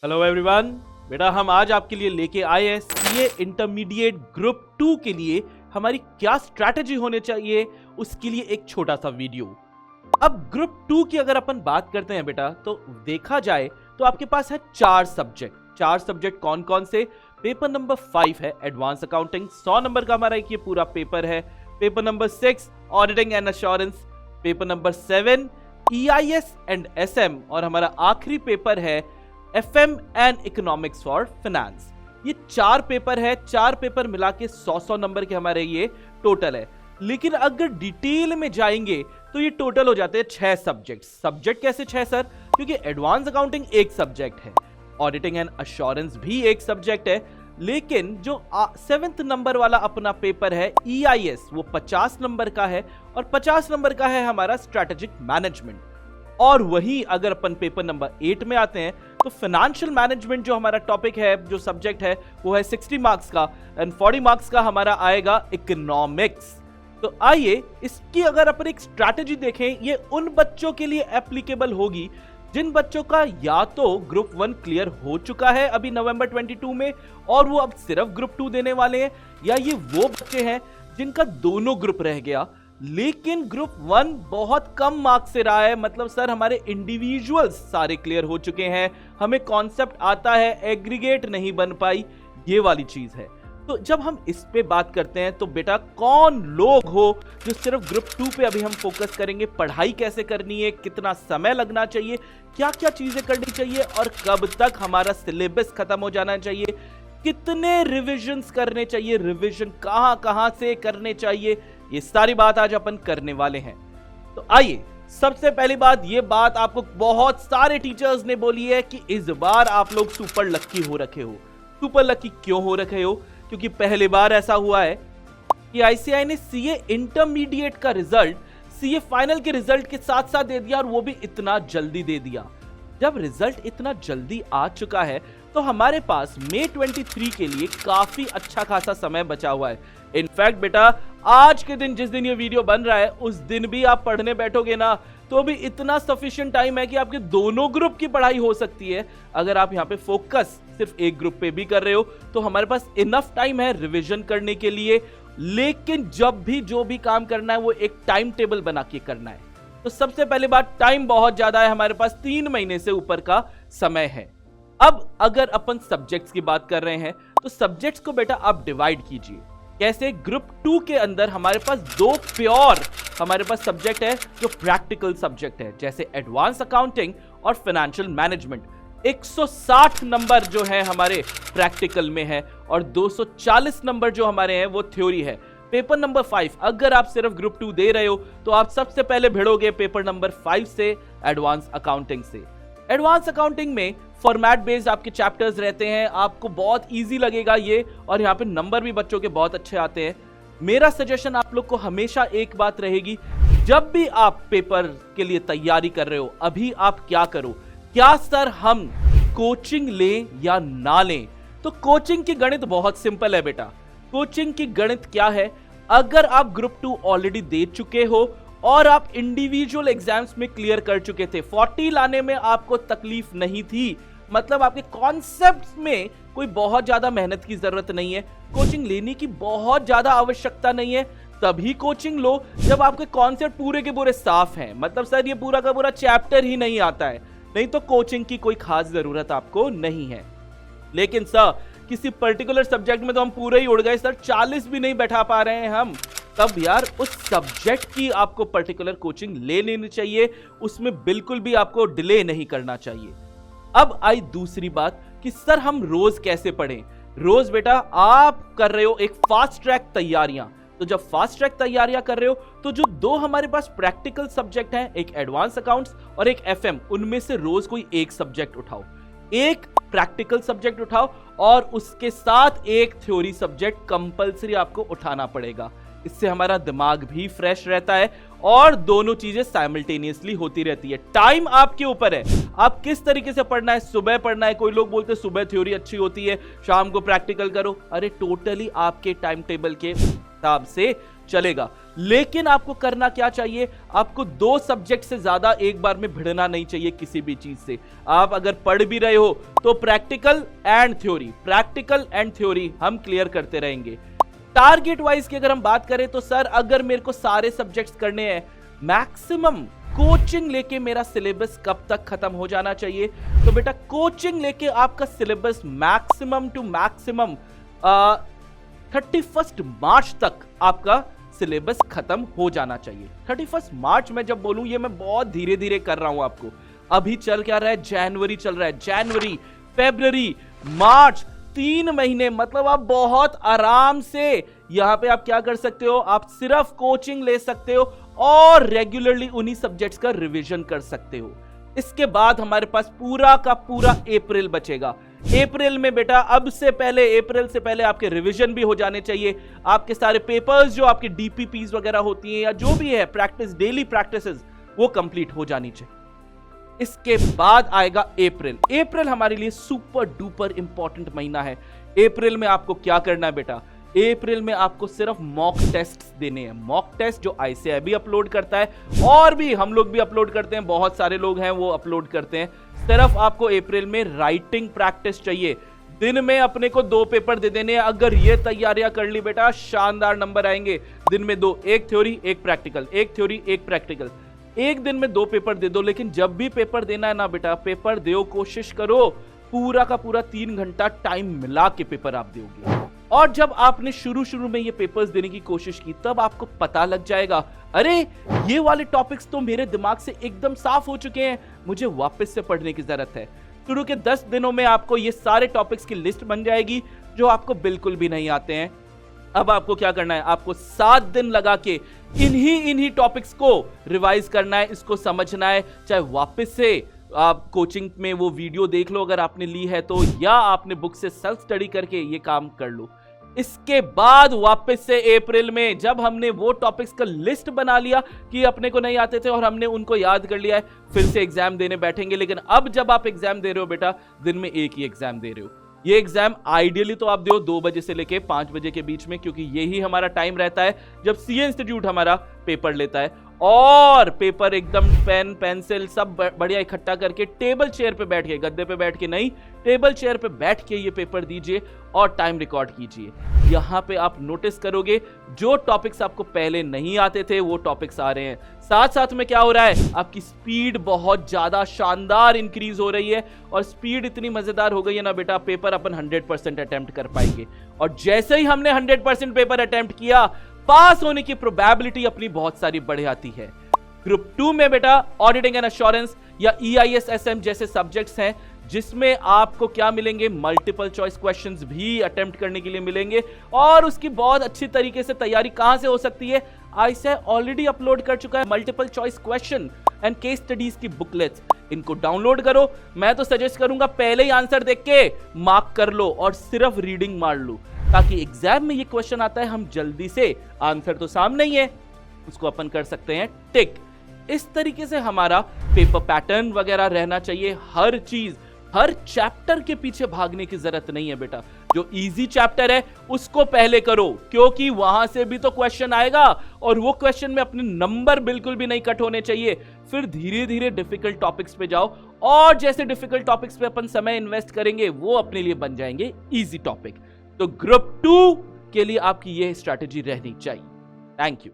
Hello everyone. बेटा हम आज आपके लिए लेके आए हैं सीए इंटरमीडिएट ग्रुप 2 के लिए हमारी क्या स्ट्रैटेजी होने चाहिए उसके लिए एक छोटा सा वीडियो। अब ग्रुप 2 की अगर अपन बात करते हैं बेटा तो देखा जाए तो आपके पास है चार सब्जेक्ट कौन कौन से। पेपर नंबर 5 है एडवांस अकाउंटिंग, 100 नंबर का हमारा एक ये पूरा पेपर है। Paper number 6 auditing and assurance, paper number 7 EIS and SM और हमारा आखिरी पेपर है FM and economics for finance. ये चार पेपर है, चार पेपर मिला के 100 नंबर के हमारे ये टोटल है। लेकिन अगर डिटेल में जाएंगे तो ये टोटल हो जाते हैं 6 सब्जेक्ट कैसे 6 सर? क्योंकि एडवांस अकाउंटिंग एक सब्जेक्ट है, ऑडिटिंग एंड एश्योरेंस भी एक सब्जेक्ट है, लेकिन जो 7th नंबर वाला अपना पेपर है EIS वो 50 नंबर का है और 50 नंबर का है हमारा स्ट्रेटेजिक मैनेजमेंट। और वही अगर अपन पेपर नंबर 8 में आते हैं तो फाइनेंशियल मैनेजमेंट जो हमारा टॉपिक है, जो सब्जेक्ट है वो है 60 मार्क्स का एंड 40 मार्क्स का हमारा आएगा इकोनॉमिक्स। तो आइए इसकी अगर अपन एक स्ट्रैटेजी देखें, ये उन बच्चों के लिए एप्लीकेबल होगी जिन बच्चों का या तो ग्रुप 1 क्लियर हो चुका है अभी नवंबर 22 में और वो अब सिर्फ ग्रुप 2 देने वाले हैं, या ये वो बच्चे हैं जिनका दोनों ग्रुप रह गया लेकिन ग्रुप 1 बहुत कम मार्क्स से रहा है। मतलब सर हमारे इंडिविजुअल्स सारे क्लियर हो चुके हैं, हमें कॉन्सेप्ट आता है, एग्रीगेट नहीं बन पाई, ये वाली चीज है। तो जब हम इस पे बात करते हैं तो बेटा कौन लोग हो जो सिर्फ ग्रुप 2 पे अभी हम फोकस करेंगे, पढ़ाई कैसे करनी है, कितना समय लगना चाहिए, क्या क्या चीजें करनी चाहिए और कब तक हमारा सिलेबस खत्म हो जाना चाहिए, कितने रिविजन्स करने चाहिए, रिविजन कहां कहां से करने चाहिए, ये सारी बात आज अपन करने वाले हैं। तो आइए सबसे पहली बात, ये बात आपको बहुत सारे टीचर्स ने बोली है कि इस बार आप लोग सुपर लक्की हो रखे हो। सुपर लक्की क्यों हो रखे हो? क्योंकि पहली बार ऐसा हुआ है कि ICAI ने CA इंटरमीडिएट का रिजल्ट CA फाइनल के रिजल्ट के साथ साथ दे दिया और वो भी इतना जल्दी दे दिया। जब रिजल्ट इतना जल्दी आ चुका है तो हमारे पास मई 23 के लिए काफी अच्छा खासा समय बचा हुआ है। इनफैक्ट बेटा आज के दिन जिस दिन ये वीडियो बन रहा है उस दिन भी आप पढ़ने बैठोगे ना तो भी इतना सफिशिएंट टाइम है कि आपके दोनों ग्रुप की पढ़ाई हो सकती है। अगर आप यहाँ पे फोकस सिर्फ एक ग्रुप पे भी कर रहे हो तो हमारे पास इनफ टाइम है रिवीजन करने के लिए। लेकिन जब भी जो भी काम करना है वो एक टाइम टेबल बना के करना है। तो सबसे पहली बात, टाइम बहुत ज्यादा है, हमारे पास 3 महीने से ऊपर का समय है। अब अगर अपन सब्जेक्ट्स की बात कर रहे हैं तो सब्जेक्ट्स को बेटा आप डिवाइड कीजिए। कैसे? ग्रुप 2 के अंदर हमारे पास 2 प्योर हमारे पास सब्जेक्ट है जो प्रैक्टिकल सब्जेक्ट है, जैसे एडवांस अकाउंटिंग और फाइनेंशियल मैनेजमेंट। 160 नंबर जो है हमारे प्रैक्टिकल में है और 240 नंबर जो हमारे हैं वो थ्योरी है। पेपर नंबर 5 अगर आप सिर्फ ग्रुप 2 दे रहे हो तो आप सबसे पहले भिड़ोगे पेपर नंबर 5 से, एडवांस अकाउंटिंग से। एडवांस अकाउंटिंग में फॉर्मेट बेस्ड आपके चैप्टर्स रहते हैं, आपको बहुत इजी लगेगा ये, और यहाँ पे नंबर भी बच्चों के बहुत अच्छे आते हैं। मेरा सजेशन आप लोग को हमेशा एक बात रहेगी, जब भी आप पेपर के लिए तैयारी कर रहे हो अभी आप क्या करो, क्या सर हम कोचिंग लें या ना लें? तो कोचिंग की गणित बहुत सिंपल है बेटा। कोचिंग की गणित क्या है? अगर आप ग्रुप 2 ऑलरेडी दे चुके हो और आप इंडिविजुअल एग्जाम्स में क्लियर कर चुके थे, 40 लाने में आपको तकलीफ नहीं थी, मतलब आपके कॉन्सेप्ट्स में कोई बहुत ज्यादा मेहनत की जरूरत नहीं है, कोचिंग लेने की बहुत ज्यादा आवश्यकता नहीं है, तभी कोचिंग लो जब आपके कॉन्सेप्ट पूरे के पूरे साफ हैं। मतलब सर ये पूरा का पूरा चैप्टर ही नहीं आता है, नहीं तो कोचिंग की कोई खास जरूरत आपको नहीं है। लेकिन सर किसी पर्टिकुलर सब्जेक्ट में तो हम पूरे ही उड़ गए सर, 40 भी नहीं बैठा पा रहे हैं हम, तब यार उस सब्जेक्ट की आपको पर्टिकुलर कोचिंग ले लेनी चाहिए, उसमें बिल्कुल भी आपको डिले नहीं करना चाहिए। अब आई दूसरी बात कि सर हम रोज कैसे पढ़ें? रोज बेटा आप कर रहे हो एक फास्ट ट्रैक तैयारियां, तो जब फास्ट ट्रैक तैयारियां कर रहे हो तो जो 2 हमारे पास प्रैक्टिकल सब्जेक्ट हैं, एक एडवांस अकाउंट्स और एक FM, उनमें से रोज कोई एक सब्जेक्ट उठाओ, एक प्रैक्टिकल सब्जेक्ट उठाओ और उसके साथ एक थ्योरी सब्जेक्ट कंपलसरी आपको उठाना पड़ेगा। इससे हमारा दिमाग भी फ्रेश रहता है और दोनों चीजें साइमल्टेनियसली होती रहती है। टाइम आपके ऊपर है, आप किस तरीके से पढ़ना है, सुबह पढ़ना है, कोई लोग बोलते हैं सुबह थ्योरी अच्छी होती है शाम को प्रैक्टिकल करो, अरे टोटली आपके टाइम टेबल के हिसाब से चलेगा। लेकिन आपको करना क्या चाहिए, आपको 2 सब्जेक्ट से ज्यादा एक बार में भिड़ना नहीं चाहिए किसी भी चीज से। आप अगर पढ़ भी रहे हो तो प्रैक्टिकल एंड थ्योरी हम क्लियर करते रहेंगे। टारगेट वाइज की अगर हम बात करें तो सर अगर मेरे को सारे सब्जेक्ट्स करने हैं, मैक्सिमम कोचिंग लेके मेरा सिलेबस कब तक खत्म हो जाना चाहिए, तो बेटा कोचिंग लेके आपका सिलेबस मैक्सिमम टू मैक्सिमम 31 मार्च तक आपका सिलेबस खत्म हो जाना चाहिए। 31 मार्च में जब बोलूं, ये मैं बहुत धीरे धीरे कर रहा हूं आपको। अभी चल क्या रहा है, जनवरी चल रहा है, जनवरी, फरवरी, मार्च, 3 महीने, मतलब आप बहुत आराम से यहां पे आप क्या कर सकते हो, आप सिर्फ कोचिंग ले सकते हो और रेगुलरली उन्हीं सब्जेक्ट्स का रिवीजन कर सकते हो। इसके बाद हमारे पास पूरा का पूरा अप्रैल बचेगा। अप्रैल में बेटा अप्रैल से पहले आपके रिवीजन भी हो जाने चाहिए। आपके सारे पेपर्स जो आपके डीपीपीज वगैरह होती हैं या जो भी है प्रैक्टिस, डेली प्रैक्टिसेस, वो कंप्लीट हो जानी चाहिए। इसके बाद आएगा अप्रैल हमारे लिए सुपर डुपर इंपॉर्टेंट महीना है। अप्रैल में आपको क्या करना है बेटा, अप्रैल में आपको सिर्फ मॉक टेस्ट देने हैं। मॉक टेस्ट जो ICIB अपलोड करता है और भी हम लोग भी अपलोड करते हैं, बहुत सारे लोग हैं वो अपलोड करते हैं। सिर्फ आपको अप्रैल में राइटिंग प्रैक्टिस चाहिए। दिन में अपने को 2 पेपर दे देने हैं। अगर ये तैयारियां कर ली बेटा, शानदार नंबर आएंगे। दिन में 2, एक थ्योरी एक प्रैक्टिकल, एक थ्योरी एक प्रैक्टिकल। एक दिन में 2 पेपर दे दो, लेकिन जब भी पेपर देना है ना बेटा, पेपर दो, कोशिश करो पूरा का पूरा 3 घंटा टाइम मिला के पेपर आप दोगे। और जब आपने शुरू में ये पेपर्स देने की कोशिश की, तब आपको पता लग जाएगा, अरे ये वाले टॉपिक्स तो मेरे दिमाग से एकदम साफ हो चुके हैं, मुझे वापस से पढ़ने की जरूरत है। शुरू के 10 दिनों में आपको ये सारे टॉपिक्स की लिस्ट बन जाएगी जो आपको बिल्कुल भी नहीं आते हैं। अब आपको क्या करना है, आपको 7 दिन लगा के इन्हीं टॉपिक्स को रिवाइज करना है, इसको समझना है। चाहे वापस से आप कोचिंग में वो वीडियो देख लो अगर आपने ली है तो, या आपने बुक से सेल्फ स्टडी करके ये काम कर लो। इसके बाद वापस से अप्रैल में जब हमने वो टॉपिक्स का लिस्ट बना लिया कि अपने को नहीं आते थे और हमने उनको याद कर लिया है, फिर से एग्जाम देने बैठेंगे। लेकिन अब जब आप एग्जाम दे रहे हो बेटा, दिन में एक ही एग्जाम दे रहे हो। ये एग्जाम आइडियली तो आप दो 2 बजे से लेके 5 बजे के बीच में, क्योंकि यही हमारा टाइम रहता है जब सीए इंस्टीट्यूट हमारा पेपर लेता है। और पेपर एकदम पेन पेंसिल सब बढ़िया इकट्ठा करके टेबल चेयर पे बैठ के, गद्दे पे बैठ के नहीं, टेबल चेयर पे बैठ के ये पेपर दीजिए और टाइम रिकॉर्ड कीजिए। यहाँ पे आप नोटिस करोगे जो टॉपिक्स आपको पहले नहीं आते थे वो टॉपिक्स आ रहे हैं। साथ साथ में क्या हो रहा है, आपकी स्पीड बहुत ज्यादा शानदार इंक्रीज हो रही है। और स्पीड इतनी मजेदार हो गई है ना बेटा, पेपर अपन 100% अटेम्प्ट कर पाएंगे। और जैसे ही हमने 100% पेपर अटेम्प्ट किया, पास होने की प्रोबेबिलिटी अपनी बहुत सारी बढ़ जाती है। ग्रुप 2 में बेटा ऑडिटिंग एंड एश्योरेंस या EIS-SM जैसे सब्जेक्ट्स हैं, जिसमें आपको क्या मिलेंगे, मल्टीपल चॉइस क्वेश्चंस भी अटेम्प्ट करने के लिए मिलेंगे। और उसकी बहुत अच्छी तरीके से तैयारी कहां से हो सकती है, ICAI ऑलरेडी अपलोड कर चुका है multiple choice question and case studies की बुकलेट्स। इनको डाउनलोड करो। मैं तो सजेस्ट करूंगा पहले ही आंसर देख के मार्क कर लो और सिर्फ रीडिंग मार लो, ताकि एग्जाम में ये क्वेश्चन आता है हम जल्दी से, आंसर तो सामने ही है, उसको अपन कर सकते हैं टिक। इस तरीके से हमारा पेपर पैटर्न वगैरह रहना चाहिए। हर चीज, हर चैप्टर के पीछे भागने की जरूरत नहीं है बेटा। जो इजी चैप्टर है उसको पहले करो, क्योंकि वहां से भी तो क्वेश्चन आएगा और वो क्वेश्चन में अपने नंबर बिल्कुल भी नहीं कट होने चाहिए। फिर धीरे धीरे डिफिकल्ट टॉपिक्स पे जाओ, और जैसे डिफिकल्ट टॉपिक्स पे अपन समय इन्वेस्ट करेंगे वो अपने लिए बन जाएंगे इजी टॉपिक। तो ग्रुप 2 के लिए आपकी यह स्ट्रैटेजी रहनी चाहिए। Thank you.